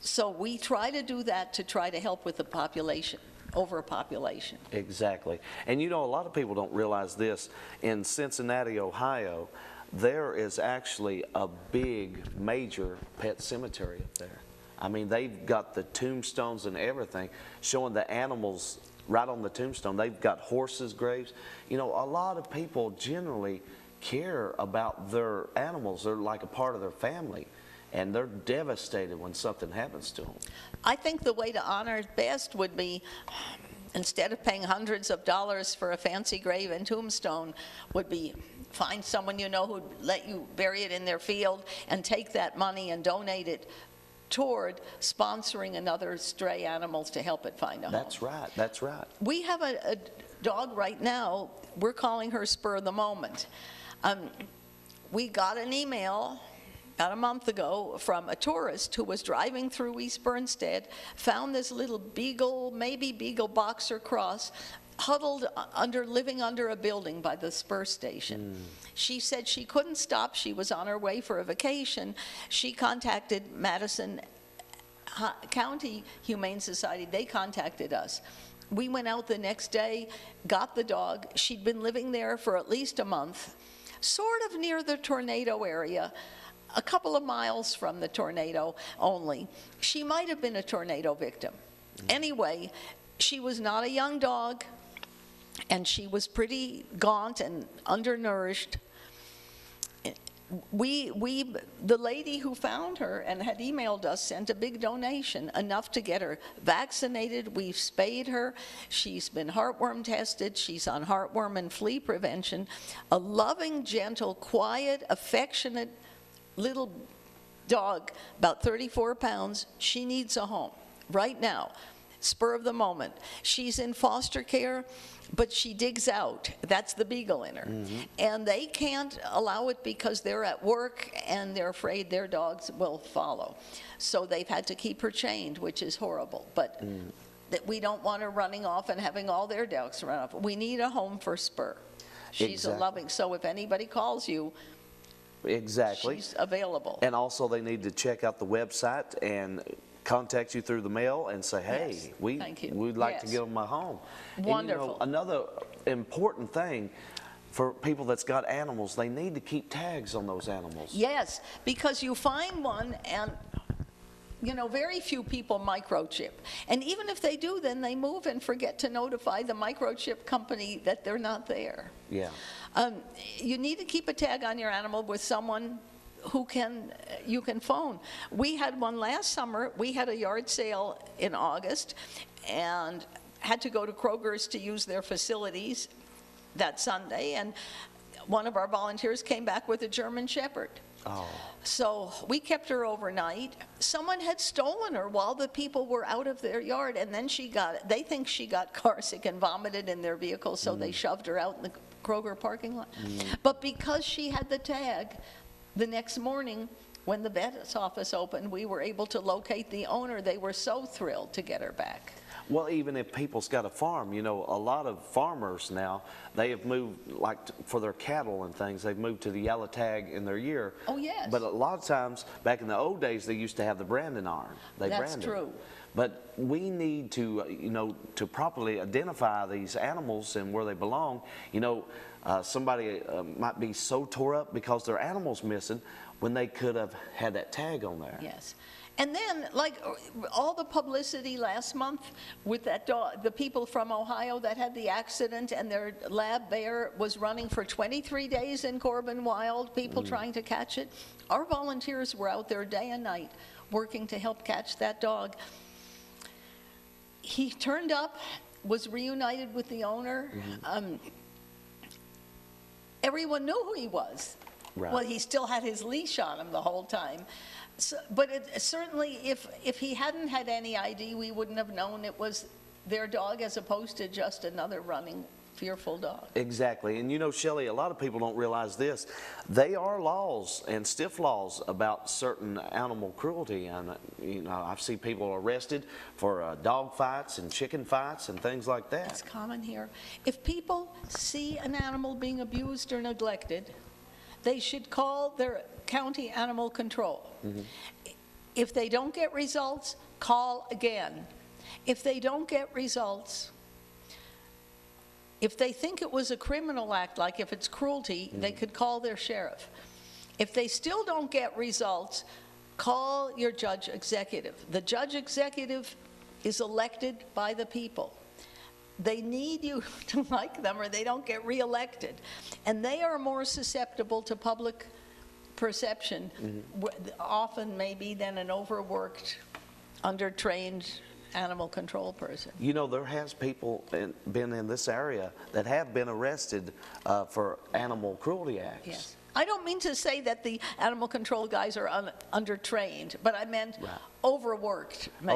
So we try to do that to try to help with the population, overpopulation. Exactly. And you know, a lot of people don't realize this. In Cincinnati, Ohio, there is actually a big, major pet cemetery up there. I mean, they've got the tombstones and everything showing the animals right on the tombstone. They've got horses' graves. You know, a lot of people generally care about their animals. They're like a part of their family, and they're devastated when something happens to them. I think the way to honor it best would be, instead of paying hundreds of dollars for a fancy grave and tombstone, would be find someone you know who'd let you bury it in their field and take that money and donate it toward sponsoring another stray animals to help it find a home. That's right, that's right. We have a dog right now, we're calling her Spur of the Moment. We got an email about a month ago from a tourist who was driving through East Bernstead, found this little beagle, maybe beagle boxer cross, huddled living under a building by the Spur station. She said she couldn't stop. She was on her way for a vacation. She contacted Madison County Humane Society. They contacted us. We went out the next day, got the dog. She'd been living there for at least a month, sort of near the tornado area, a couple of miles from the tornado only. She might have been a tornado victim. Anyway, she was not a young dog, and she was pretty gaunt and undernourished. The lady who found her and had emailed us sent a big donation, enough to get her vaccinated. We've spayed her. She's been heartworm tested. She's on heartworm and flea prevention. A loving, gentle, quiet, affectionate little dog, about 34 pounds. She needs a home right now, spur of the moment. She's in foster care, but she digs out. That's the beagle in her. And they can't allow it because they're at work and they're afraid their dogs will follow. So they've had to keep her chained, which is horrible. But that we don't want her running off and having all their dogs run off. We need a home for Spur. She's a loving, so if anybody calls you, she's available. And also they need to check out the website and contact you through the mail and say, hey, Yes. we'd like to give them a home. Wonderful. And, you know, another important thing for people that's got animals, they need to keep tags on those animals. Yes, because you find one and, you know, very few people microchip. And even if they do, then they move and forget to notify the microchip company that they're not there. Yeah. You need to keep a tag on your animal with someone who you can phone. We had one last summer. We had a yard sale in August and had to go to Kroger's to use their facilities that Sunday, and one of our volunteers came back with a German Shepherd. Oh. So we kept her overnight. Someone had stolen her while the people were out of their yard, and then they think she got car sick and vomited in their vehicle, so they shoved her out in the Kroger parking lot. But because she had the tag, the next morning, when the vet's office opened, we were able to locate the owner. They were so thrilled to get her back. Well, even if people's got a farm, you know, a lot of farmers now, they have moved, like for their cattle and things, they've moved to the yellow tag in their year. Oh, yes. But a lot of times, back in the old days, they used to have the branding iron. That's true. But we need to, you know, to properly identify these animals and where they belong. You know, somebody might be so tore up because their animal's missing when they could have had that tag on there. Yes. And then, like, all the publicity last month with that dog, the people from Ohio that had the accident and their lab bear was running for 23 days in Corbin Wild, people trying to catch it. Our volunteers were out there day and night working to help catch that dog. He turned up, was reunited with the owner. Everyone knew who he was. Right. Well, he still had his leash on him the whole time. So, but certainly, if he hadn't had any ID, we wouldn't have known it was their dog as opposed to just another running, fearful dog. Exactly. And you know, Shelley, a lot of people don't realize this. There are laws and stiff laws about certain animal cruelty. And, you know, I've seen people arrested for dog fights and chicken fights and things like that. It's common here. If people see an animal being abused or neglected, they should call their county animal control. If they don't get results, call again. If they don't get results, if they think it was a criminal act, like if it's cruelty, they could call their sheriff. If they still don't get results, call your judge executive. The judge executive is elected by the people. They need you to like them or they don't get reelected. And they are more susceptible to public perception, often maybe than an overworked, undertrained animal control person. You know, there has people been in this area that have been arrested for animal cruelty acts. Yes. I don't mean to say that the animal control guys are undertrained, but I meant Right. overworked, maybe.